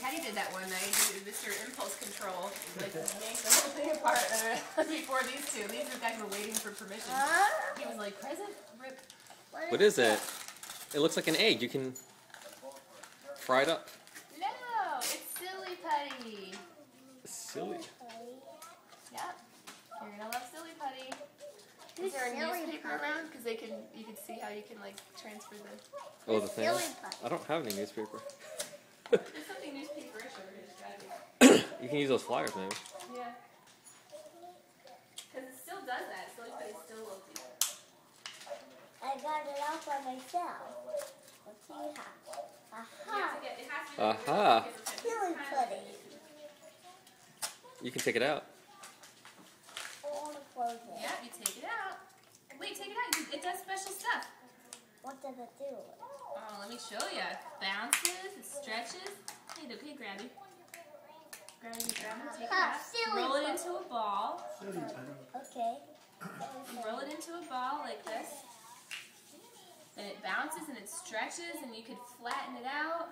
Teddy did that one night. Mr. Impulse Control. Like, yanked the whole thing apart before these two. These guys were waiting for permission. He was like, present, rip. What is it? It looks like an egg. You can fry it up. No, it's Silly Putty. Silly. Yep. You're gonna love Silly Putty. Is there a newspaper around? Because you can see how you can like transfer the. Oh, the thing. I don't have any newspaper. There's something newspaperish over here. You can use those flyers, maybe. Yeah. Because it still does that. Silly Putty still loves you. I got it out by myself. Let's see how. Aha! Aha! Silly Putty. You can take it out. I want to close it. Yeah, you take it out. Wait, take it out. It does special stuff. What does it do? Oh, let me show you. It bounces, it stretches. Hey, grabby. Grab it, take it out. Roll it into a ball. Okay. Roll it into a ball like this. Then it bounces and it stretches and you could flatten it out.